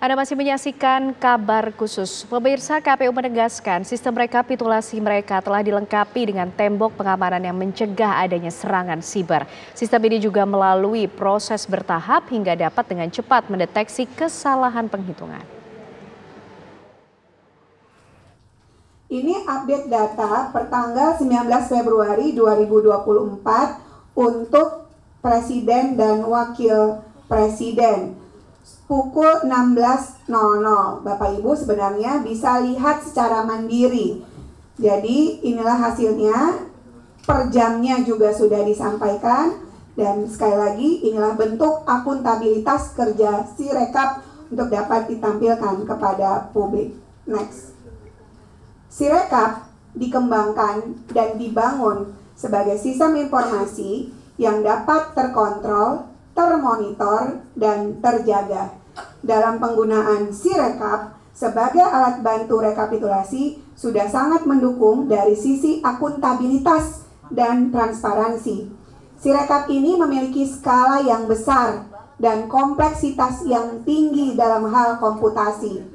Anda masih menyaksikan kabar khusus. Pemirsa, KPU menegaskan sistem rekapitulasi mereka telah dilengkapi dengan tembok pengamanan yang mencegah adanya serangan siber. Sistem ini juga melalui proses bertahap hingga dapat dengan cepat mendeteksi kesalahan penghitungan. Ini update data pertanggal 19 Februari 2024 untuk Presiden dan Wakil Presiden. Pukul 16.00. Bapak Ibu sebenarnya bisa lihat secara mandiri. Jadi inilah hasilnya. Per jamnya juga sudah disampaikan. Dan sekali lagi inilah bentuk akuntabilitas kerja Sirekap untuk dapat ditampilkan kepada publik. Next. Sirekap dikembangkan dan dibangun sebagai sistem informasi yang dapat terkontrol, termonitor, dan terjaga. Dalam penggunaan Sirekap sebagai alat bantu rekapitulasi sudah sangat mendukung dari sisi akuntabilitas dan transparansi. Sirekap ini memiliki skala yang besar dan kompleksitas yang tinggi dalam hal komputasi.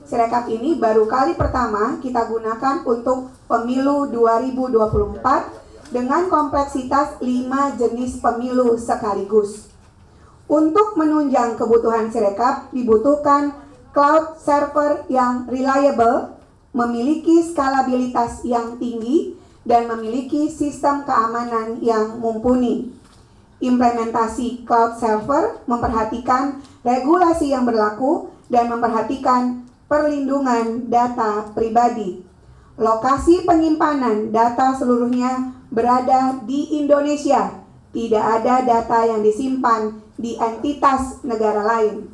Sirekap ini baru kali pertama kita gunakan untuk pemilu 2024 dengan kompleksitas 5 jenis pemilu sekaligus. Untuk menunjang kebutuhan Sirekap dibutuhkan cloud server yang reliable, memiliki skalabilitas yang tinggi, dan memiliki sistem keamanan yang mumpuni. Implementasi cloud server memperhatikan regulasi yang berlaku dan memperhatikan perlindungan data pribadi. Lokasi penyimpanan data seluruhnya berada di Indonesia. Tidak ada data yang disimpan di entitas negara lain.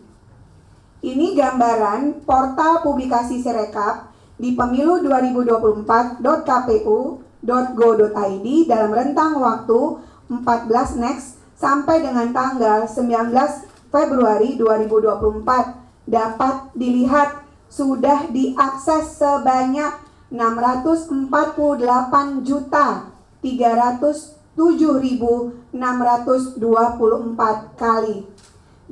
Ini gambaran portal publikasi Sirekap di pemilu 2024.kpu.go.id dalam rentang waktu 14 Next sampai dengan tanggal 19 Februari 2024 dapat dilihat sudah diakses sebanyak 648.307.624 kali.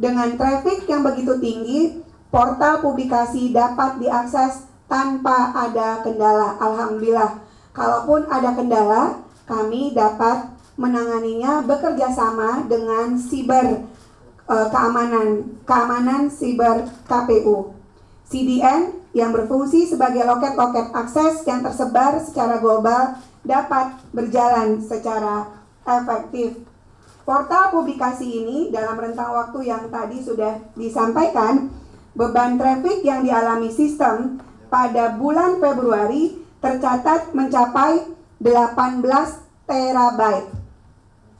Dengan traffic yang begitu tinggi, portal publikasi dapat diakses tanpa ada kendala. Alhamdulillah, kalaupun ada kendala, kami dapat menanganinya bekerja sama dengan keamanan siber KPU. CDN yang berfungsi sebagai loket-loket akses yang tersebar secara global dapat berjalan secara efektif. Portal publikasi ini dalam rentang waktu yang tadi sudah disampaikan, beban traffic yang dialami sistem pada bulan Februari tercatat mencapai 18 terabyte.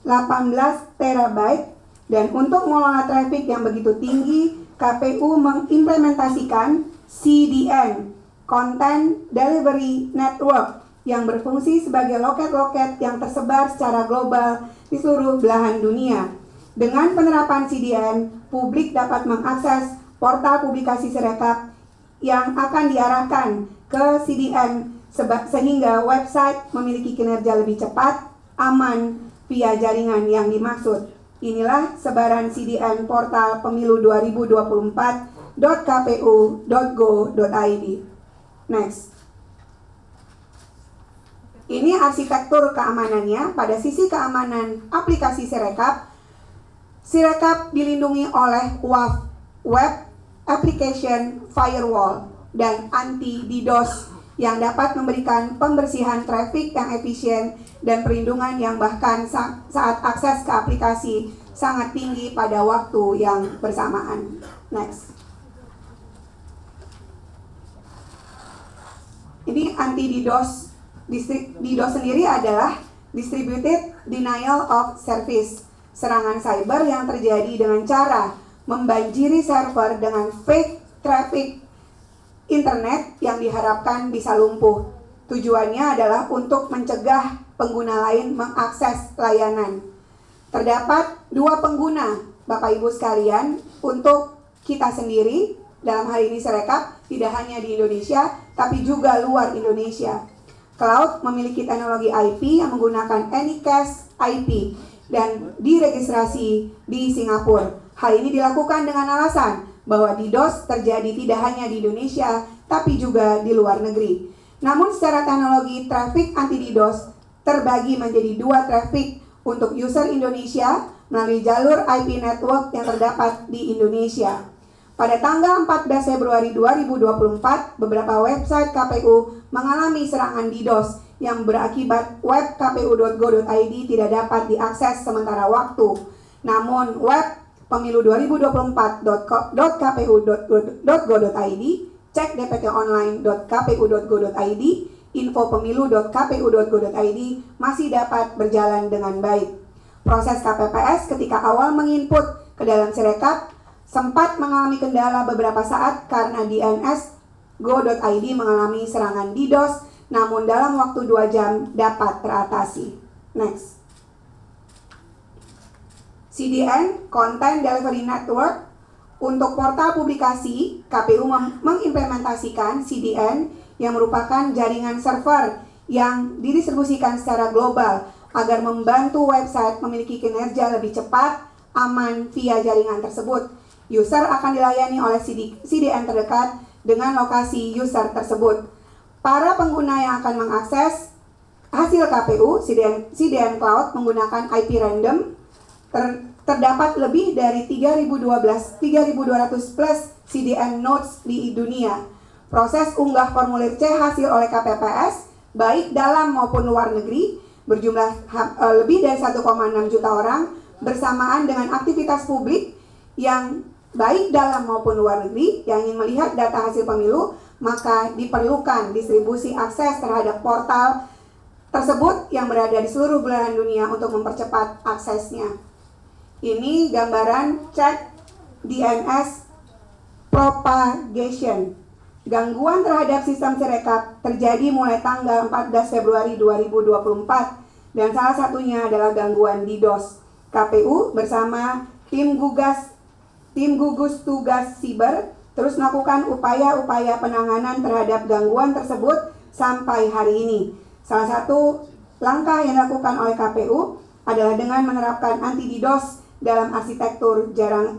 18 terabyte, dan untuk mengelola traffic yang begitu tinggi, KPU mengimplementasikan CDN, Content Delivery Network, yang berfungsi sebagai loket-loket yang tersebar secara global di seluruh belahan dunia. Dengan penerapan CDN, publik dapat mengakses portal publikasi Sirekap yang akan diarahkan ke CDN sehingga website memiliki kinerja lebih cepat, aman, via jaringan yang dimaksud. Inilah sebaran CDN portal pemilu 2024.kpu.go.id. Next. Ini arsitektur keamanannya. Pada sisi keamanan aplikasi Sirekap, Sirekap dilindungi oleh WAF, Web Application Firewall, dan anti-DDoS yang dapat memberikan pembersihan traffic yang efisien dan perlindungan yang bahkan saat akses ke aplikasi sangat tinggi pada waktu yang bersamaan. Next. Ini anti-DDoS. DDoS sendiri adalah Distributed Denial of Service, serangan cyber yang terjadi dengan cara membanjiri server dengan fake traffic internet yang diharapkan bisa lumpuh. Tujuannya adalah untuk mencegah pengguna lain mengakses layanan. Terdapat dua pengguna, Bapak Ibu sekalian, untuk kita sendiri, dalam hal ini Sirekap, tidak hanya di Indonesia, tapi juga luar Indonesia. Cloud memiliki teknologi IP yang menggunakan Anycast IP dan diregistrasi di Singapura. Hal ini dilakukan dengan alasan bahwa DDoS terjadi tidak hanya di Indonesia, tapi juga di luar negeri. Namun secara teknologi, traffic anti-DDoS terbagi menjadi dua traffic untuk user Indonesia melalui jalur IP network yang terdapat di Indonesia. Pada tanggal 14 Februari 2024, beberapa website KPU mengalami serangan DDoS yang berakibat web kpu.go.id tidak dapat diakses sementara waktu. Namun web pemilu2024.kpu.go.id, cekdptonline.kpu.go.id, infopemilu.kpu.go.id masih dapat berjalan dengan baik. Proses KPPS ketika awal menginput ke dalam Sirekap sempat mengalami kendala beberapa saat karena DNS.go.id mengalami serangan DDoS, namun dalam waktu 2 jam dapat teratasi. Next. CDN, Content Delivery Network. Untuk portal publikasi, KPU mengimplementasikan CDN yang merupakan jaringan server yang didistribusikan secara global agar membantu website memiliki kinerja lebih cepat, aman via jaringan tersebut. User akan dilayani oleh CDN terdekat dengan lokasi user tersebut. Para pengguna yang akan mengakses hasil KPU, CDN Cloud menggunakan IP random, terdapat lebih dari 3.200 plus CDN nodes di dunia. Proses unggah formulir C hasil oleh KPPS, baik dalam maupun luar negeri, berjumlah lebih dari 1,6 juta orang, bersamaan dengan aktivitas publik yang baik dalam maupun luar negeri yang ingin melihat data hasil pemilu, maka diperlukan distribusi akses terhadap portal tersebut yang berada di seluruh belahan dunia untuk mempercepat aksesnya. Ini gambaran cek DNS propagation. Gangguan terhadap sistem Sirekap terjadi mulai tanggal 14 Februari 2024 dan salah satunya adalah gangguan DDoS. KPU bersama tim gugus tugas siber terus melakukan upaya-upaya penanganan terhadap gangguan tersebut sampai hari ini. Salah satu langkah yang dilakukan oleh KPU adalah dengan menerapkan anti DDoS dalam arsitektur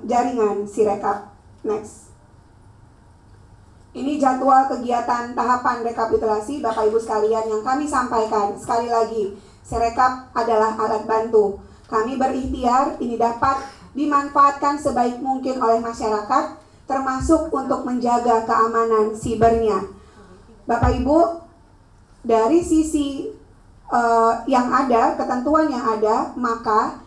jaringan Sirekap. Next. Ini jadwal kegiatan tahapan rekapitulasi Bapak Ibu sekalian yang kami sampaikan. Sekali lagi, Sirekap adalah alat bantu. Kami berikhtiar ini dapat dimanfaatkan sebaik mungkin oleh masyarakat, termasuk untuk menjaga keamanan sibernya. Bapak Ibu, dari sisi yang ada, ketentuan yang ada, maka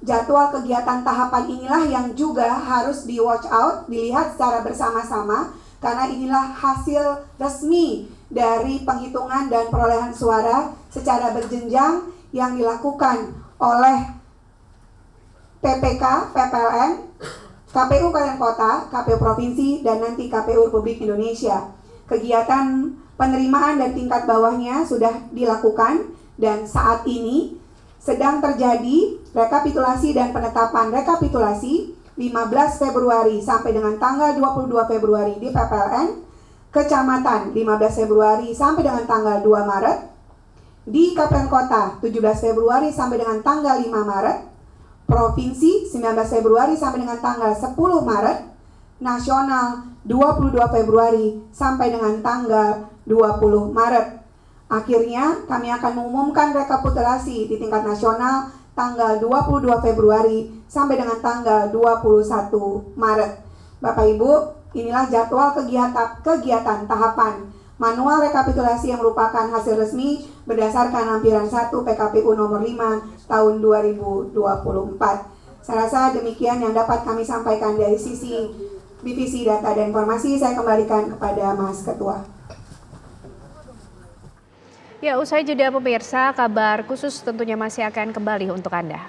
jadwal kegiatan tahapan inilah yang juga harus di watch out, dilihat secara bersama-sama, karena inilah hasil resmi dari penghitungan dan perolehan suara secara berjenjang yang dilakukan oleh PPK, PPLN, KPU Kabupaten Kota, KPU Provinsi, dan nanti KPU Republik Indonesia. Kegiatan penerimaan dan tingkat bawahnya sudah dilakukan dan saat ini sedang terjadi rekapitulasi dan penetapan rekapitulasi 15 Februari sampai dengan tanggal 22 Februari di PPLN, Kecamatan 15 Februari sampai dengan tanggal 2 Maret, di Kabupaten Kota 17 Februari sampai dengan tanggal 5 Maret, Provinsi 19 Februari sampai dengan tanggal 10 Maret, Nasional 22 Februari sampai dengan tanggal 20 Maret. Akhirnya kami akan mengumumkan rekapitulasi di tingkat nasional tanggal 22 Februari sampai dengan tanggal 21 Maret. Bapak Ibu, inilah jadwal kegiatan tahapan manual rekapitulasi yang merupakan hasil resmi berdasarkan lampiran 1 PKPU nomor 5 tahun 2024. Saya rasa demikian yang dapat kami sampaikan dari sisi Divisi Data dan Informasi. Saya kembalikan kepada Mas Ketua. Ya, usai jeda pemirsa, kabar khusus tentunya masih akan kembali untuk Anda.